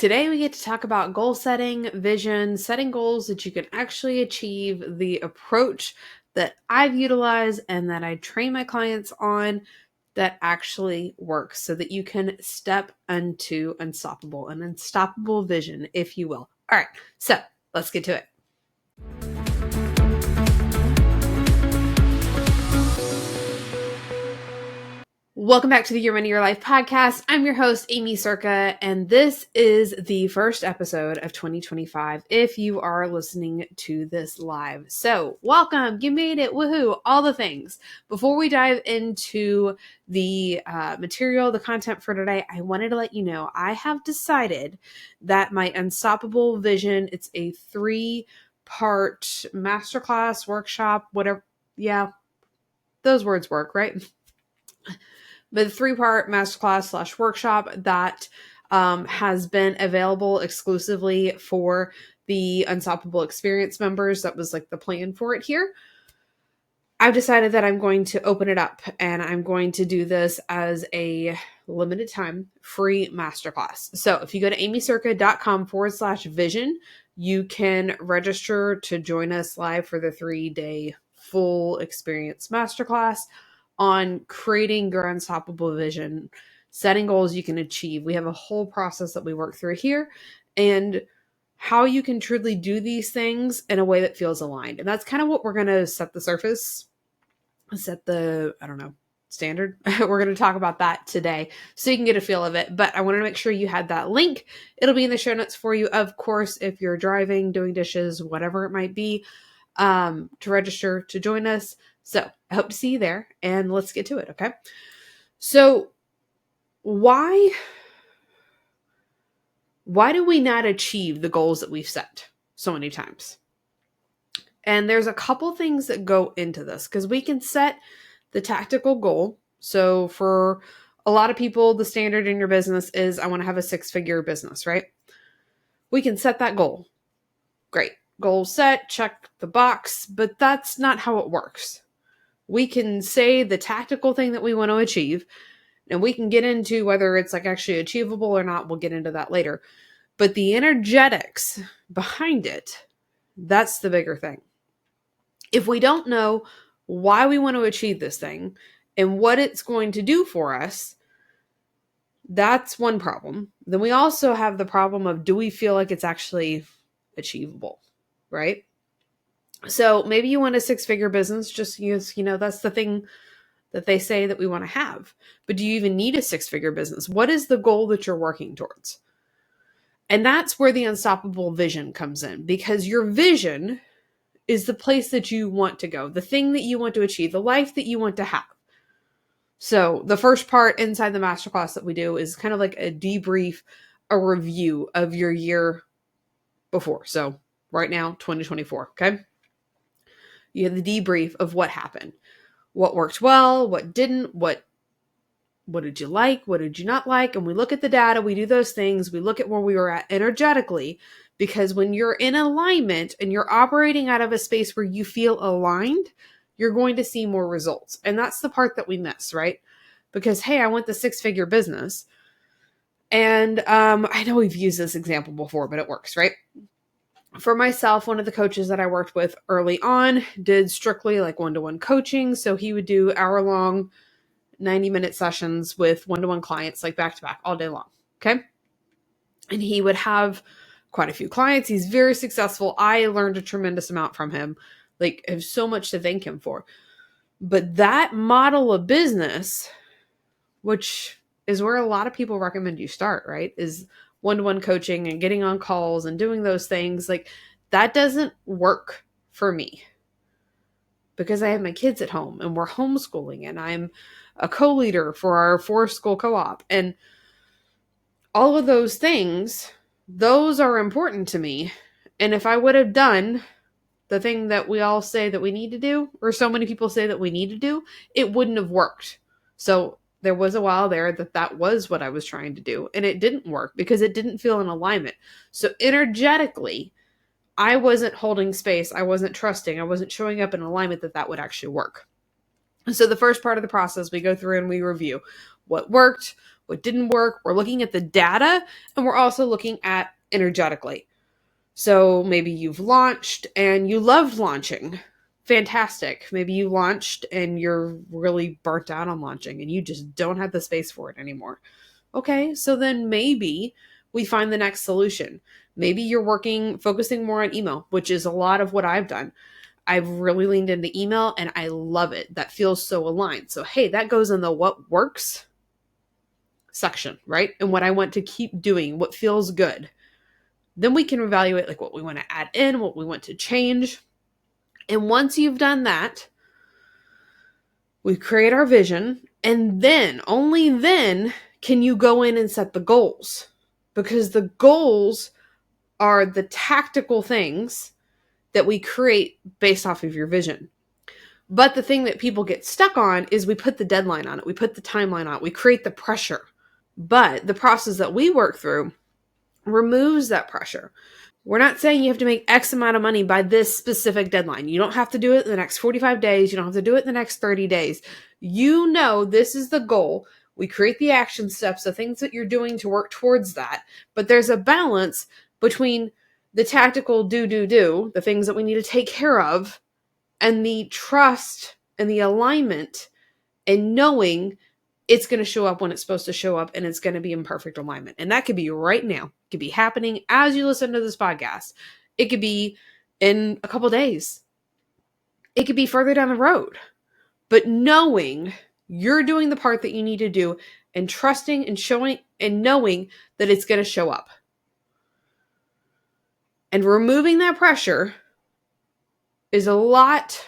Today we get to talk about goal setting, vision, setting goals that you can actually achieve, the approach that I've utilized and that I train my clients on that actually works so that you can step into an unstoppable vision, if you will. All right, so let's get to it. Welcome back to the Your Money, Your Life podcast. I'm your host, Aimee Cerka, and this is the first episode of 2025 if you are listening to this live. So welcome, you made it, woohoo, all the things. Before we dive into the material, the content for today, I wanted to let you know I have decided that my Unstoppable Vision, it's a 3-part masterclass, workshop, whatever. Yeah, those words work, right? But the 3-part masterclass / workshop that has been available exclusively for the Unstoppable Experience members. That was like the plan for it here. I've decided that I'm going to open it up and I'm going to do this as a limited time free masterclass. So if you go to aimeecerka.com/vision, you can register to join us live for the 3-day full experience masterclass on creating your unstoppable vision, setting goals you can achieve. We have a whole process that we work through here and how you can truly do these things in a way that feels aligned. And that's kind of what we're going to set the surface, set the, standard. We're going to talk about that today so you can get a feel of it. But I wanted to make sure you had that link. It'll be in the show notes for you. Of course, if you're driving, doing dishes, whatever it might be, to register to join us. So I hope to see you there and let's get to it. Okay. So why do we not achieve the goals that we've set so many times? And there's a couple things that go into this because we can set the tactical goal. So for a lot of people, the standard in your business is I want to have a 6-figure business, right? We can set that goal. Great. Goal set, check the box, but that's not how it works. We can say the tactical thing that we want to achieve, and we can get into whether it's like actually achievable or not. We'll get into that later. But the energetics behind it, that's the bigger thing. If we don't know why we want to achieve this thing and what it's going to do for us, that's one problem. Then we also have the problem of, do we feel like it's actually achievable, right? So maybe you want a 6-figure business, just use, that's the thing that they say that we want to have. But do you even need a 6-figure business? What is the goal that you're working towards? And that's where the unstoppable vision comes in, because your vision is the place that you want to go, the thing that you want to achieve, the life that you want to have. So the first part inside the masterclass that we do is kind of like a debrief, a review of your year before. So right now, 2024, okay? You have the debrief of what happened, what worked well, what didn't, what did you like, what did you not like? And we look at the data, we do those things, we look at where we were at energetically, because when you're in alignment and you're operating out of a space where you feel aligned, you're going to see more results. And that's the part that we miss, right? Because, hey, I want the 6-figure business. And I know we've used this example before, but it works, right? For myself, one of the coaches that I worked with early on did strictly like one-to-one coaching. So he would do hour-long 90-minute sessions with one-to-one clients, like back-to-back all day long. Okay. And he would have quite a few clients. He's very successful. I learned a tremendous amount from him. Like, I have so much to thank him for. But that model of business, which is where a lot of people recommend you start, right? Is one-to-one coaching and getting on calls and doing those things. Like, that doesn't work for me because I have my kids at home and we're homeschooling and I'm a co-leader for our 4-school co-op. And all of those things, those are important to me. And if I would have done the thing that we all say that we need to do, or so many people say that we need to do, it wouldn't have worked. So there was a while there that was what I was trying to do. And it didn't work because it didn't feel in alignment. So energetically, I wasn't holding space. I wasn't trusting. I wasn't showing up in alignment that would actually work. So the first part of the process, we go through and we review what worked, what didn't work. We're looking at the data, and we're also looking at energetically. So maybe you've launched and you loved launching. Fantastic. Maybe you launched and you're really burnt out on launching and you just don't have the space for it anymore. Okay, so then maybe we find the next solution. Maybe you're focusing more on email, which is a lot of what I've done. I've really leaned into email and I love it. That feels so aligned. So, hey, that goes in the what works section, right? And what I want to keep doing, what feels good. Then we can evaluate like what we want to add in, what we want to change. And once you've done that, we create our vision, and then, only then, can you go in and set the goals. Because the goals are the tactical things that we create based off of your vision. But the thing that people get stuck on is we put the deadline on it. We put the timeline on it. We create the pressure. But the process that we work through removes that pressure. We're not saying you have to make X amount of money by this specific deadline. You don't have to do it in the next 45 days. You don't have to do it in the next 30 days. You know this is the goal. We create the action steps, the things that you're doing to work towards that. But there's a balance between the tactical do, the things that we need to take care of, and the trust and the alignment and knowing it's going to show up when it's supposed to show up and it's going to be in perfect alignment. And that could be right now. It could be happening as you listen to this podcast. It could be in a couple days. It could be further down the road. But knowing you're doing the part that you need to do and trusting and showing and knowing that it's going to show up. And removing that pressure is a lot,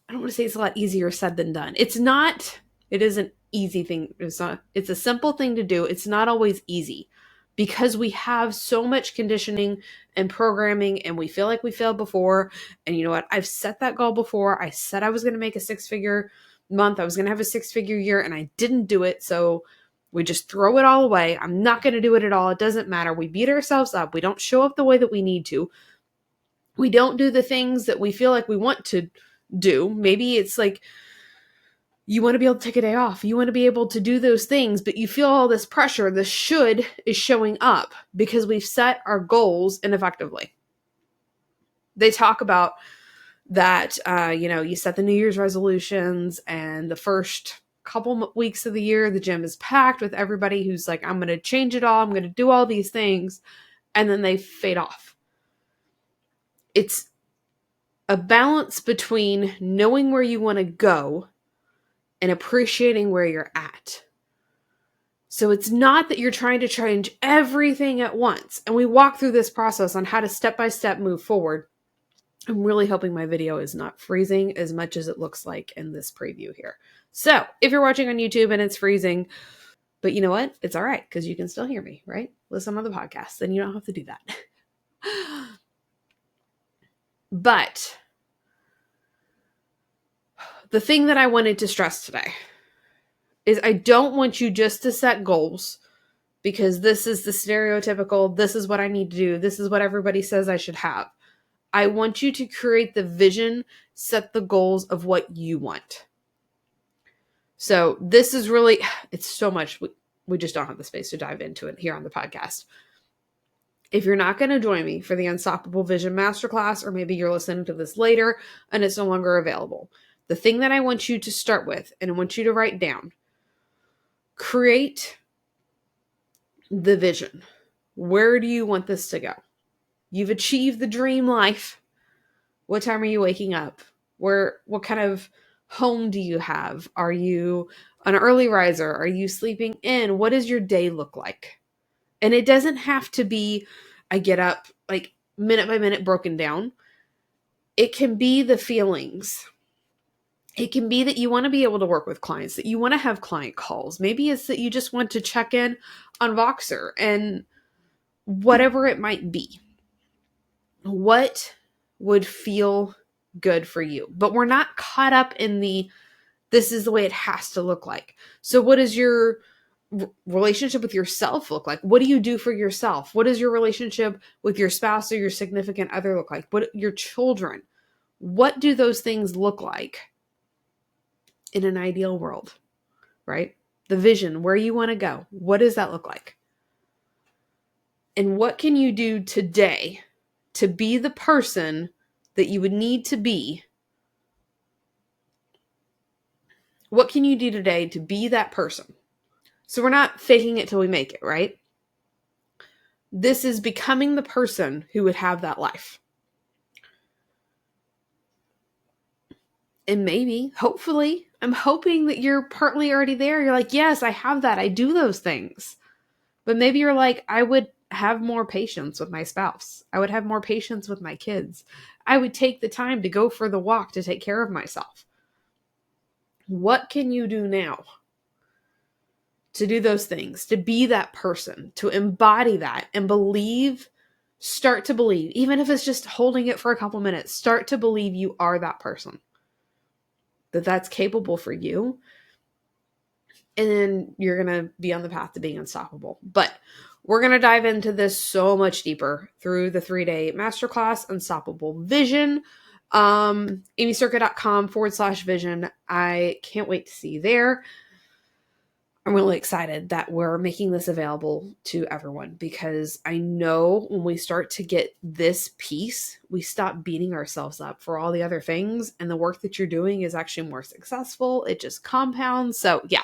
I don't want to say it's a lot easier said than done. It is an easy thing. It's a simple thing to do. It's not always easy because we have so much conditioning and programming and we feel like we failed before. And you know what? I've set that goal before. I said I was going to make a 6-figure month. I was going to have a 6-figure year and I didn't do it. So we just throw it all away. I'm not going to do it at all. It doesn't matter. We beat ourselves up. We don't show up the way that we need to. We don't do the things that we feel like we want to do. Maybe it's like, you want to be able to take a day off. You want to be able to do those things, but you feel all this pressure. The should is showing up because we've set our goals ineffectively. They talk about that, you set the New Year's resolutions and the first couple weeks of the year, the gym is packed with everybody who's like, I'm going to change it all. I'm going to do all these things. And then they fade off. It's a balance between knowing where you want to go and appreciating where you're at. So it's not that you're trying to change everything at once. And we walk through this process on how to step-by-step move forward. I'm really hoping my video is not freezing as much as it looks like in this preview here. So if you're watching on YouTube and it's freezing, but you know what? It's all right because you can still hear me, right? Listen on the podcast, then you don't have to do that. But the thing that I wanted to stress today is I don't want you just to set goals because this is the stereotypical, this is what I need to do, this is what everybody says I should have. I want you to create the vision, set the goals of what you want. So this is really, it's so much, we just don't have the space to dive into it here on the podcast. If you're not going to join me for the Unstoppable Vision Masterclass, or maybe you're listening to this later and it's no longer available, the thing that I want you to start with and I want you to write down, create the vision. Where do you want this to go? You've achieved the dream life. What time are you waking up? What kind of home do you have? Are you an early riser? Are you sleeping in? What does your day look like? And it doesn't have to be, I get up like minute by minute broken down. It can be the feelings. It can be that you want to be able to work with clients, that you want to have client calls. Maybe it's that you just want to check in on Voxer and whatever it might be. What would feel good for you? But we're not caught up in this is the way it has to look like. So what does your relationship with yourself look like? What do you do for yourself? What does your relationship with your spouse or your significant other look like? What your children? What do those things look like in an ideal world, right? the vision, where you want to go. What does that look like? And what can you do today to be the person that you would need to be? What can you do today to be that person? So we're not faking it till we make it, right? This is becoming the person who would have that life. And maybe, hopefully, I'm hoping that you're partly already there. You're like, yes, I have that. I do those things. But maybe you're like, I would have more patience with my spouse. I would have more patience with my kids. I would take the time to go for the walk to take care of myself. What can you do now to do those things, to be that person, to embody that and believe, start to believe, even if it's just holding it for a couple minutes, start to believe you are that person, that that's capable for you. And then you're going to be on the path to being unstoppable. But we're going to dive into this so much deeper through the 3-day masterclass, Unstoppable Vision. aimeecerka.com/vision. I can't wait to see you there. I'm really excited that we're making this available to everyone, because I know when we start to get this piece, we stop beating ourselves up for all the other things, and the work that you're doing is actually more successful. It just compounds. So yeah,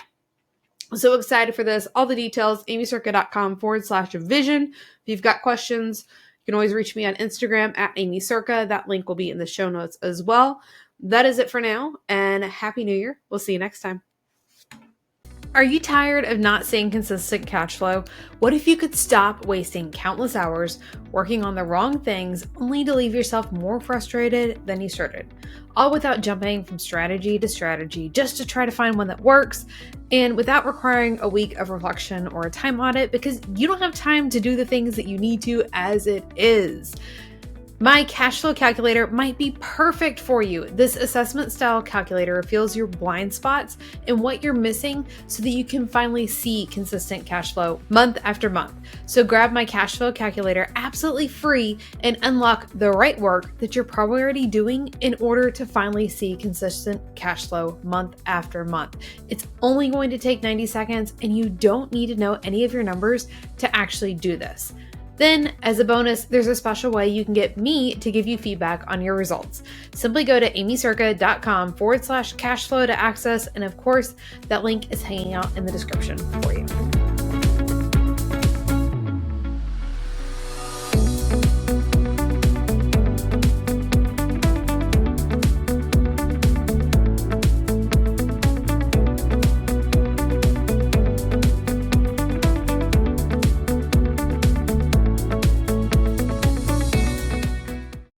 I'm so excited for this. All the details, aimeecerka.com/vision. If you've got questions, you can always reach me on Instagram at Aimee Cerka. That link will be in the show notes as well. That is it for now, and Happy New Year. We'll see you next time. Are you tired of not seeing consistent cash flow? What if you could stop wasting countless hours working on the wrong things only to leave yourself more frustrated than you started? All without jumping from strategy to strategy just to try to find one that works, and without requiring a week of reflection or a time audit, because you don't have time to do the things that you need to as it is. My cash flow calculator might be perfect for you. This assessment style calculator reveals your blind spots and what you're missing so that you can finally see consistent cash flow month after month. So grab my cash flow calculator absolutely free and unlock the right work that you're probably already doing in order to finally see consistent cash flow month after month. It's only going to take 90 seconds, and you don't need to know any of your numbers to actually do this. Then, as a bonus, there's a special way you can get me to give you feedback on your results. Simply go to aimeecerka.com/cashflow to access, and of course, that link is hanging out in the description for you.